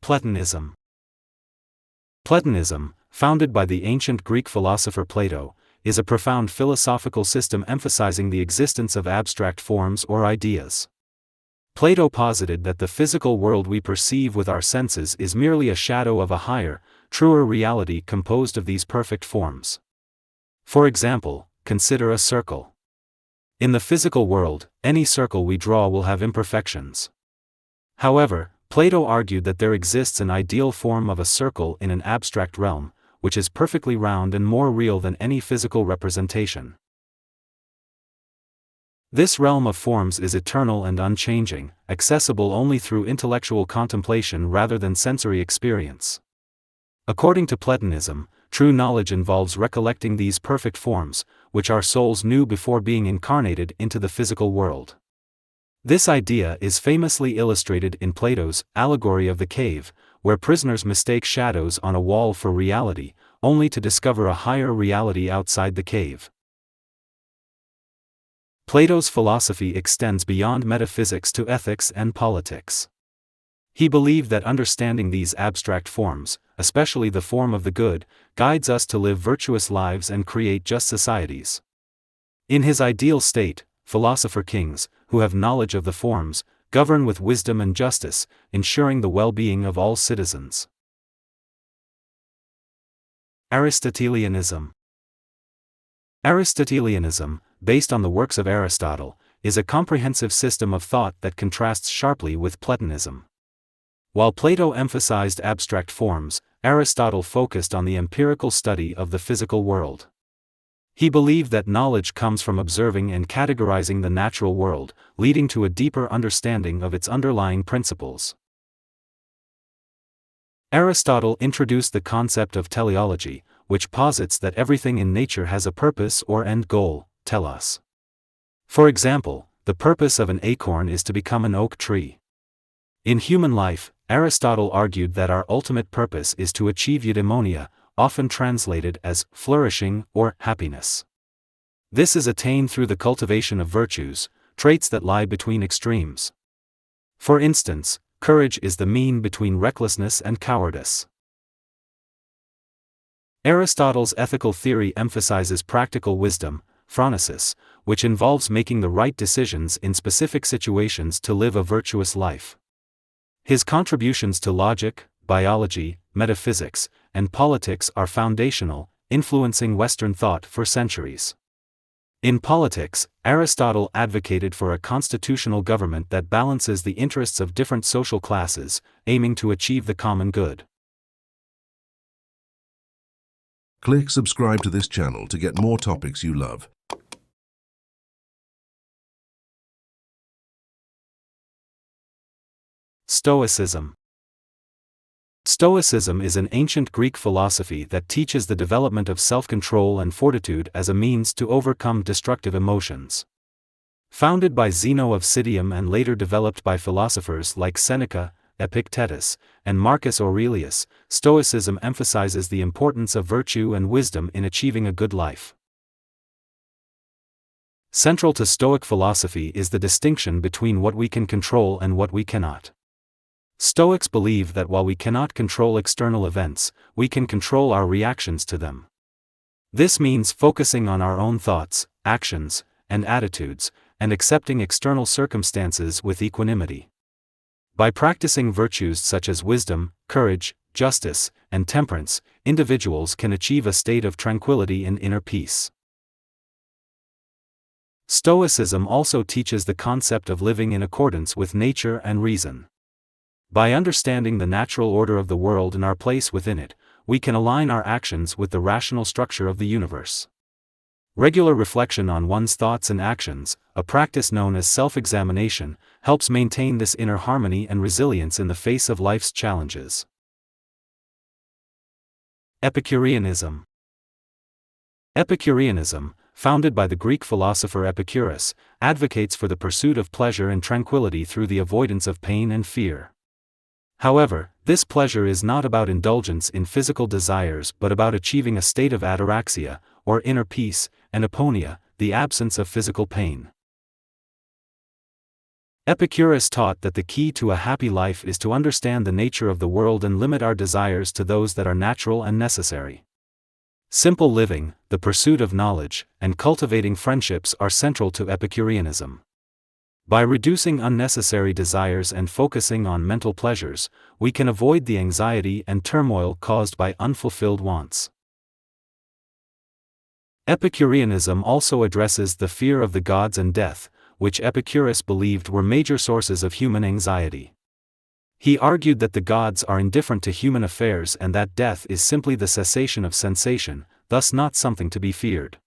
Platonism. Platonism, founded by the ancient Greek philosopher Plato, is a profound philosophical system emphasizing the existence of abstract forms or ideas. Plato posited that the physical world we perceive with our senses is merely a shadow of a higher, truer reality composed of these perfect forms. For example, consider a circle. In the physical world, any circle we draw will have imperfections. However, Plato argued that there exists an ideal form of a circle in an abstract realm, which is perfectly round and more real than any physical representation. This realm of forms is eternal and unchanging, accessible only through intellectual contemplation rather than sensory experience. According to Platonism, true knowledge involves recollecting these perfect forms, which our souls knew before being incarnated into the physical world. This idea is famously illustrated in Plato's allegory of the cave, where prisoners mistake shadows on a wall for reality, only to discover a higher reality outside the cave. Plato's philosophy extends beyond metaphysics to ethics and politics. He believed that understanding these abstract forms, especially the form of the good, guides us to live virtuous lives and create just societies. In his ideal state, philosopher kings, who have knowledge of the forms, govern with wisdom and justice, ensuring the well-being of all citizens. Aristotelianism. Aristotelianism, based on the works of Aristotle, is a comprehensive system of thought that contrasts sharply with Platonism. While Plato emphasized abstract forms, Aristotle focused on the empirical study of the physical world. He believed that knowledge comes from observing and categorizing the natural world, leading to a deeper understanding of its underlying principles. Aristotle introduced the concept of teleology, which posits that everything in nature has a purpose or end goal, telos. For example, the purpose of an acorn is to become an oak tree. In human life, Aristotle argued that our ultimate purpose is to achieve eudaimonia, often translated as flourishing or happiness. This is attained through the cultivation of virtues, traits that lie between extremes. For instance, courage is the mean between recklessness and cowardice. Aristotle's ethical theory emphasizes practical wisdom, phronesis, which involves making the right decisions in specific situations to live a virtuous life. His contributions to logic, biology, metaphysics, and politics are foundational, influencing Western thought for centuries. In politics, Aristotle advocated for a constitutional government that balances the interests of different social classes, aiming to achieve the common good. Click subscribe to this channel to get more topics you love. Stoicism. Stoicism is an ancient Greek philosophy that teaches the development of self-control and fortitude as a means to overcome destructive emotions. Founded by Zeno of Citium and later developed by philosophers like Seneca, Epictetus, and Marcus Aurelius, Stoicism emphasizes the importance of virtue and wisdom in achieving a good life. Central to Stoic philosophy is the distinction between what we can control and what we cannot. Stoics believe that while we cannot control external events, we can control our reactions to them. This means focusing on our own thoughts, actions, and attitudes, and accepting external circumstances with equanimity. By practicing virtues such as wisdom, courage, justice, and temperance, individuals can achieve a state of tranquility and inner peace. Stoicism also teaches the concept of living in accordance with nature and reason. By understanding the natural order of the world and our place within it, we can align our actions with the rational structure of the universe. Regular reflection on one's thoughts and actions, a practice known as self-examination, helps maintain this inner harmony and resilience in the face of life's challenges. Epicureanism. Epicureanism, founded by the Greek philosopher Epicurus, advocates for the pursuit of pleasure and tranquility through the avoidance of pain and fear. However, this pleasure is not about indulgence in physical desires but about achieving a state of ataraxia, or inner peace, and aponia, the absence of physical pain. Epicurus taught that the key to a happy life is to understand the nature of the world and limit our desires to those that are natural and necessary. Simple living, the pursuit of knowledge, and cultivating friendships are central to Epicureanism. By reducing unnecessary desires and focusing on mental pleasures, we can avoid the anxiety and turmoil caused by unfulfilled wants. Epicureanism also addresses the fear of the gods and death, which Epicurus believed were major sources of human anxiety. He argued that the gods are indifferent to human affairs and that death is simply the cessation of sensation, thus not something to be feared.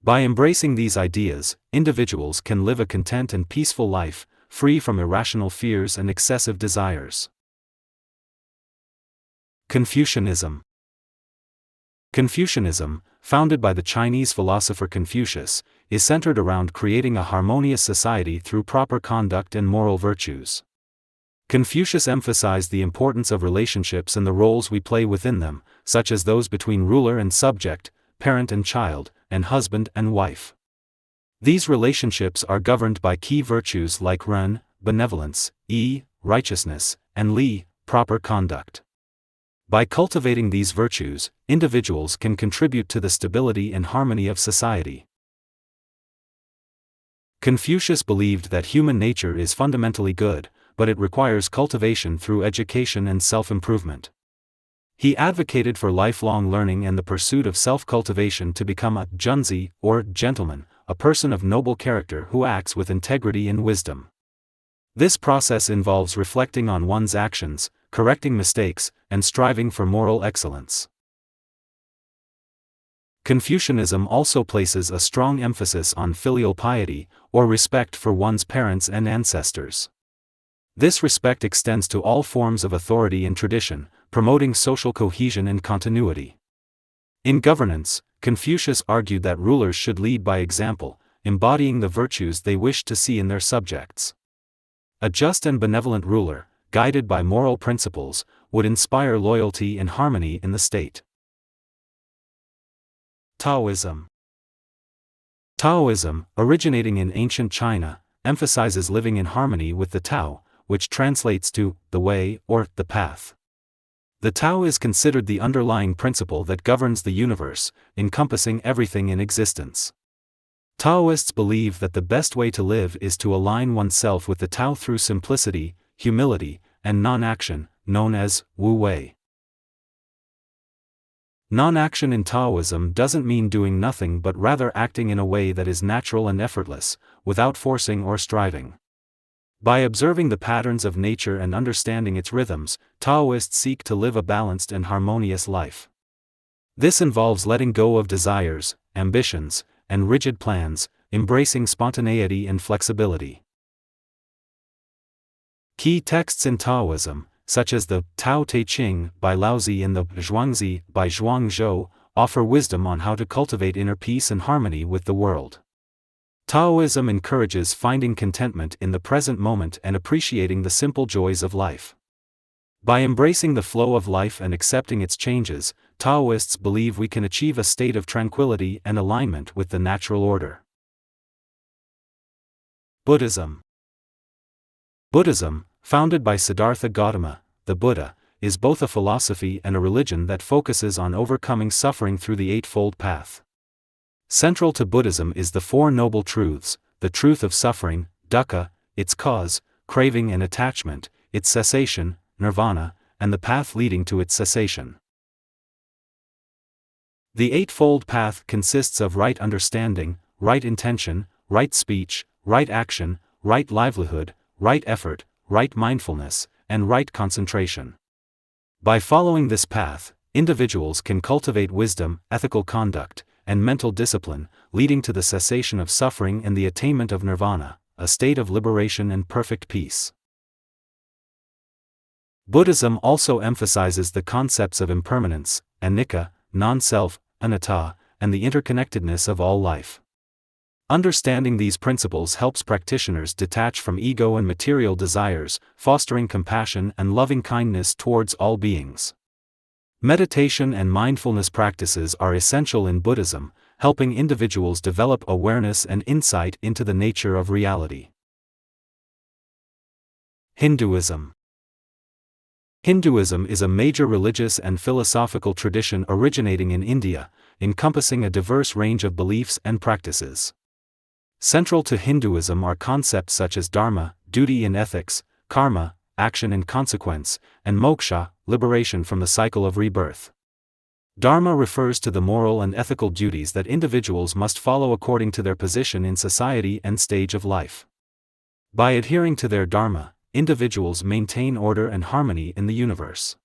By embracing these ideas, individuals can live a content and peaceful life, free from irrational fears and excessive desires. Confucianism. Confucianism, founded by the Chinese philosopher Confucius, is centered around creating a harmonious society through proper conduct and moral virtues. Confucius emphasized the importance of relationships and the roles we play within them, such as those between ruler and subject, parent and child, and husband and wife. These relationships are governed by key virtues like ren, benevolence, righteousness, and li, proper conduct. By cultivating these virtues, individuals can contribute to the stability and harmony of society. Confucius believed that human nature is fundamentally good, but it requires cultivation through education and self-improvement. He advocated for lifelong learning and the pursuit of self-cultivation to become a junzi, or gentleman, a person of noble character who acts with integrity and wisdom. This process involves reflecting on one's actions, correcting mistakes, and striving for moral excellence. Confucianism also places a strong emphasis on filial piety, or respect for one's parents and ancestors. This respect extends to all forms of authority and tradition, promoting social cohesion and continuity. In governance, Confucius argued that rulers should lead by example, embodying the virtues they wish to see in their subjects. A just and benevolent ruler, guided by moral principles, would inspire loyalty and harmony in the state. Taoism. Taoism, originating in ancient China, emphasizes living in harmony with the Tao, which translates to the way or the path. The Tao is considered the underlying principle that governs the universe, encompassing everything in existence. Taoists believe that the best way to live is to align oneself with the Tao through simplicity, humility, and non-action, known as Wu Wei. Non-action in Taoism doesn't mean doing nothing but rather acting in a way that is natural and effortless, without forcing or striving. By observing the patterns of nature and understanding its rhythms, Taoists seek to live a balanced and harmonious life. This involves letting go of desires, ambitions, and rigid plans, embracing spontaneity and flexibility. Key texts in Taoism, such as the Tao Te Ching by Laozi and the Zhuangzi by Zhuangzhou, offer wisdom on how to cultivate inner peace and harmony with the world. Taoism encourages finding contentment in the present moment and appreciating the simple joys of life. By embracing the flow of life and accepting its changes, Taoists believe we can achieve a state of tranquility and alignment with the natural order. Buddhism. Buddhism, founded by Siddhartha Gautama, the Buddha, is both a philosophy and a religion that focuses on overcoming suffering through the Eightfold Path. Central to Buddhism is the Four Noble Truths, the truth of suffering, dukkha, its cause, craving and attachment, its cessation, nirvana, and the path leading to its cessation. The Eightfold Path consists of right understanding, right intention, right speech, right action, right livelihood, right effort, right mindfulness, and right concentration. By following this path, individuals can cultivate wisdom, ethical conduct, and mental discipline, leading to the cessation of suffering and the attainment of nirvana, a state of liberation and perfect peace. Buddhism also emphasizes the concepts of impermanence, anicca, non-self, anatta, and the interconnectedness of all life. Understanding these principles helps practitioners detach from ego and material desires, fostering compassion and loving kindness towards all beings. Meditation and mindfulness practices are essential in Buddhism, helping individuals develop awareness and insight into the nature of reality. Hinduism. Hinduism is a major religious and philosophical tradition originating in India, encompassing a diverse range of beliefs and practices. Central to Hinduism are concepts such as dharma, duty in ethics, karma, action and consequence, and moksha, liberation from the cycle of rebirth. Dharma refers to the moral and ethical duties that individuals must follow according to their position in society and stage of life. By adhering to their dharma, individuals maintain order and harmony in the universe.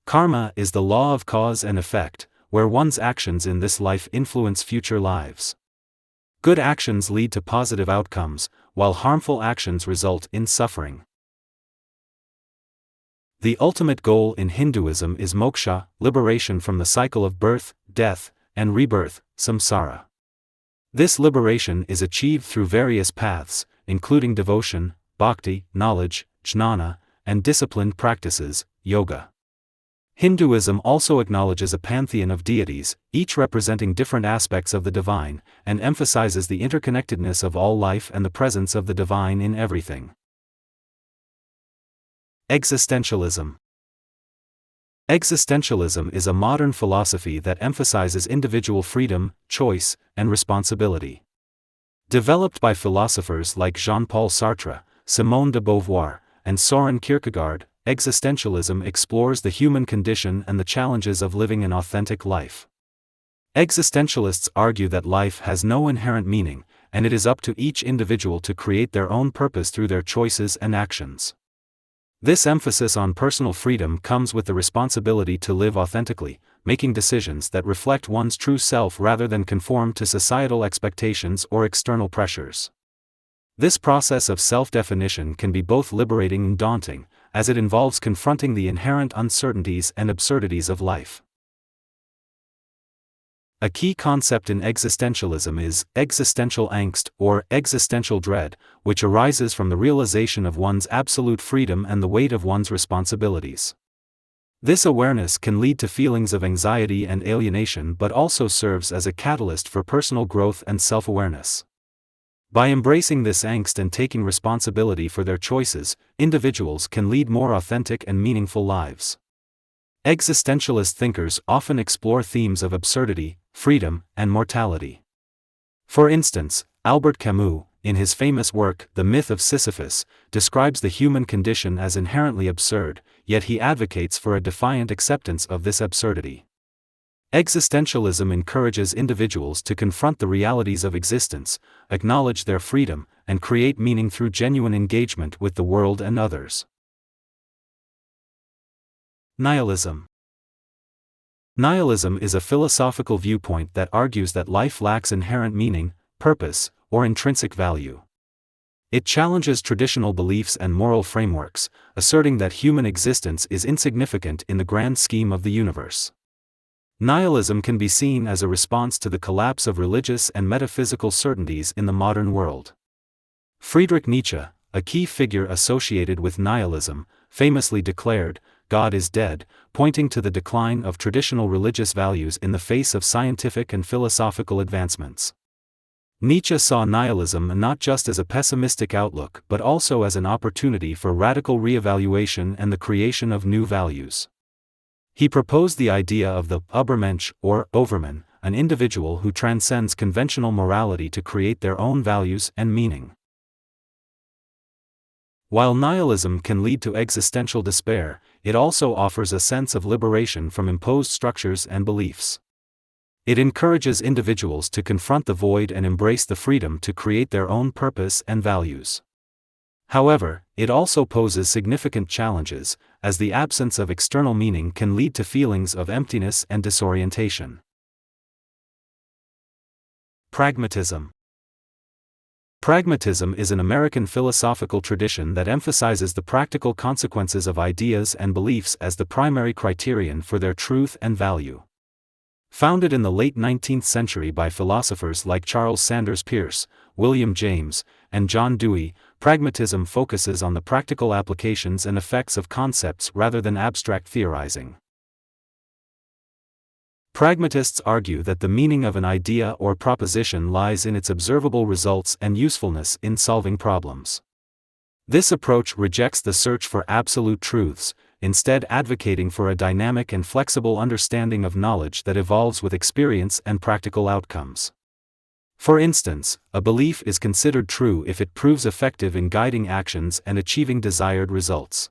Karma is the law of cause and effect, where one's actions in this life influence future lives. Good actions lead to positive outcomes, while harmful actions result in suffering. The ultimate goal in Hinduism is moksha, liberation from the cycle of birth, death, and rebirth, samsara. This liberation is achieved through various paths, including devotion, bhakti, knowledge, jnana, and disciplined practices, yoga. Hinduism also acknowledges a pantheon of deities, each representing different aspects of the divine, and emphasizes the interconnectedness of all life and the presence of the divine in everything. Existentialism. Existentialism is a modern philosophy that emphasizes individual freedom, choice, and responsibility. Developed by philosophers like Jean-Paul Sartre, Simone de Beauvoir, and Søren Kierkegaard, existentialism explores the human condition and the challenges of living an authentic life. Existentialists argue that life has no inherent meaning, and it is up to each individual to create their own purpose through their choices and actions. This emphasis on personal freedom comes with the responsibility to live authentically, making decisions that reflect one's true self rather than conform to societal expectations or external pressures. This process of self-definition can be both liberating and daunting, as it involves confronting the inherent uncertainties and absurdities of life. A key concept in existentialism is existential angst, or existential dread, which arises from the realization of one's absolute freedom and the weight of one's responsibilities. This awareness can lead to feelings of anxiety and alienation but also serves as a catalyst for personal growth and self-awareness. By embracing this angst and taking responsibility for their choices, individuals can lead more authentic and meaningful lives. Existentialist thinkers often explore themes of absurdity, freedom, and mortality. For instance, Albert Camus, in his famous work The Myth of Sisyphus, describes the human condition as inherently absurd, yet he advocates for a defiant acceptance of this absurdity. Existentialism encourages individuals to confront the realities of existence, acknowledge their freedom, and create meaning through genuine engagement with the world and others. Nihilism. Nihilism is a philosophical viewpoint that argues that life lacks inherent meaning, purpose, or intrinsic value. It challenges traditional beliefs and moral frameworks, asserting that human existence is insignificant in the grand scheme of the universe. Nihilism can be seen as a response to the collapse of religious and metaphysical certainties in the modern world. Friedrich Nietzsche, a key figure associated with nihilism, famously declared, "God is dead," pointing to the decline of traditional religious values in the face of scientific and philosophical advancements. Nietzsche saw nihilism not just as a pessimistic outlook but also as an opportunity for radical re-evaluation and the creation of new values. He proposed the idea of the Übermensch, or Overman, an individual who transcends conventional morality to create their own values and meaning. While nihilism can lead to existential despair, it also offers a sense of liberation from imposed structures and beliefs. It encourages individuals to confront the void and embrace the freedom to create their own purpose and values. However, it also poses significant challenges, as the absence of external meaning can lead to feelings of emptiness and disorientation. Pragmatism. Pragmatism is an American philosophical tradition that emphasizes the practical consequences of ideas and beliefs as the primary criterion for their truth and value. Founded in the late 19th century by philosophers like Charles Sanders Peirce, William James, and John Dewey, pragmatism focuses on the practical applications and effects of concepts rather than abstract theorizing. Pragmatists argue that the meaning of an idea or proposition lies in its observable results and usefulness in solving problems. This approach rejects the search for absolute truths, instead advocating for a dynamic and flexible understanding of knowledge that evolves with experience and practical outcomes. For instance, a belief is considered true if it proves effective in guiding actions and achieving desired results.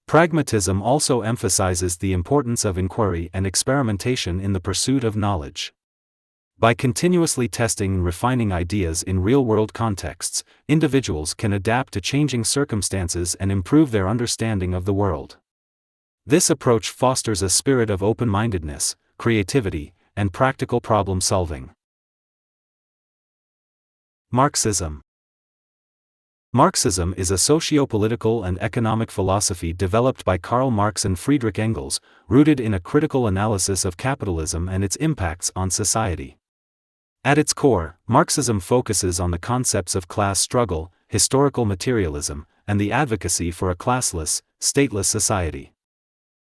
Pragmatism also emphasizes the importance of inquiry and experimentation in the pursuit of knowledge. By continuously testing and refining ideas in real-world contexts, individuals can adapt to changing circumstances and improve their understanding of the world. This approach fosters a spirit of open-mindedness, creativity, and practical problem-solving. Marxism. Marxism is a socio-political and economic philosophy developed by Karl Marx and Friedrich Engels, rooted in a critical analysis of capitalism and its impacts on society. At its core, Marxism focuses on the concepts of class struggle, historical materialism, and the advocacy for a classless, stateless society.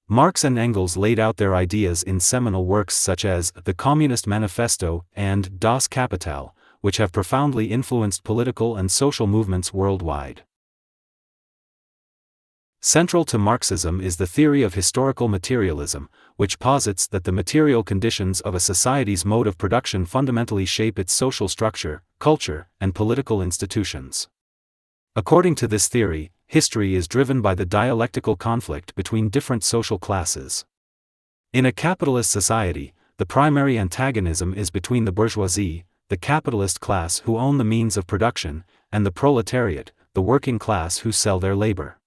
Marx and Engels laid out their ideas in seminal works such as The Communist Manifesto and Das Kapital, which have profoundly influenced political and social movements worldwide. Central to Marxism is the theory of historical materialism, which posits that the material conditions of a society's mode of production fundamentally shape its social structure, culture, and political institutions. According to this theory, history is driven by the dialectical conflict between different social classes. In a capitalist society, the primary antagonism is between the bourgeoisie, the capitalist class who own the means of production, and the proletariat, the working class who sell their labor.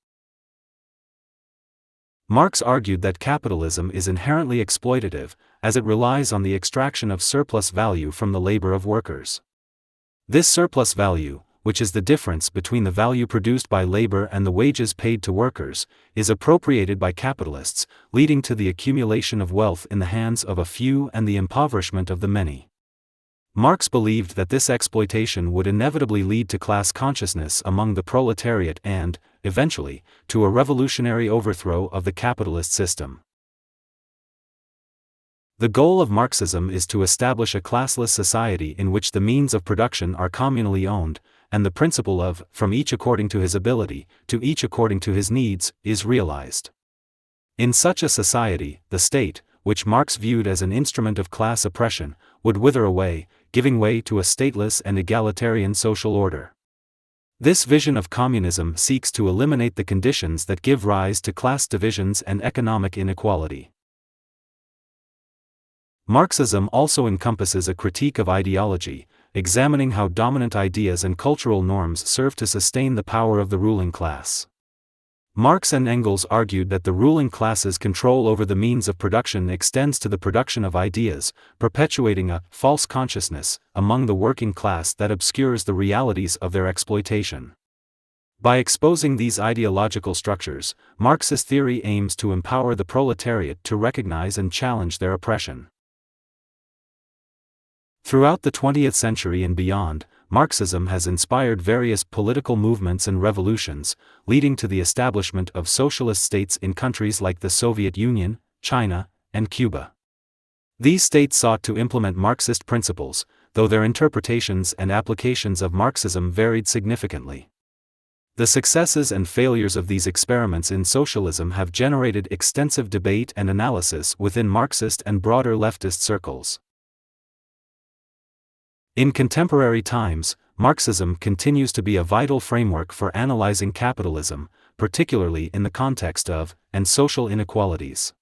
Marx argued that capitalism is inherently exploitative, as it relies on the extraction of surplus value from the labor of workers. This surplus value, which is the difference between the value produced by labor and the wages paid to workers, is appropriated by capitalists, leading to the accumulation of wealth in the hands of a few and the impoverishment of the many. Marx believed that this exploitation would inevitably lead to class consciousness among the proletariat and, eventually, to a revolutionary overthrow of the capitalist system. The goal of Marxism is to establish a classless society in which the means of production are communally owned, and the principle of, from each according to his ability, to each according to his needs, is realized. In such a society, the state, which Marx viewed as an instrument of class oppression, would wither away, giving way to a stateless and egalitarian social order. This vision of communism seeks to eliminate the conditions that give rise to class divisions and economic inequality. Marxism also encompasses a critique of ideology, examining how dominant ideas and cultural norms serve to sustain the power of the ruling class. Marx and Engels argued that the ruling class's control over the means of production extends to the production of ideas, perpetuating a false consciousness among the working class that obscures the realities of their exploitation. By exposing these ideological structures, Marxist theory aims to empower the proletariat to recognize and challenge their oppression. Throughout the 20th century and beyond, Marxism has inspired various political movements and revolutions, leading to the establishment of socialist states in countries like the Soviet Union, China, and Cuba. These states sought to implement Marxist principles, though their interpretations and applications of Marxism varied significantly. The successes and failures of these experiments in socialism have generated extensive debate and analysis within Marxist and broader leftist circles. In contemporary times, Marxism continues to be a vital framework for analyzing capitalism, particularly in the context of, and social inequalities.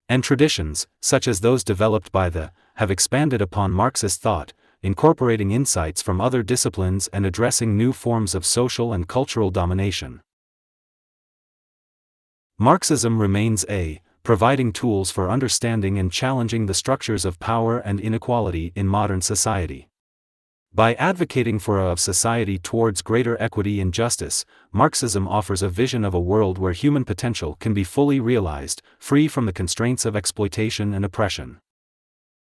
And traditions, such as those developed by have expanded upon Marxist thought, incorporating insights from other disciplines and addressing new forms of social and cultural domination. Marxism remains providing tools for understanding and challenging the structures of power and inequality in modern society. By advocating for a society towards greater equity and justice, Marxism offers a vision of a world where human potential can be fully realized, free from the constraints of exploitation and oppression.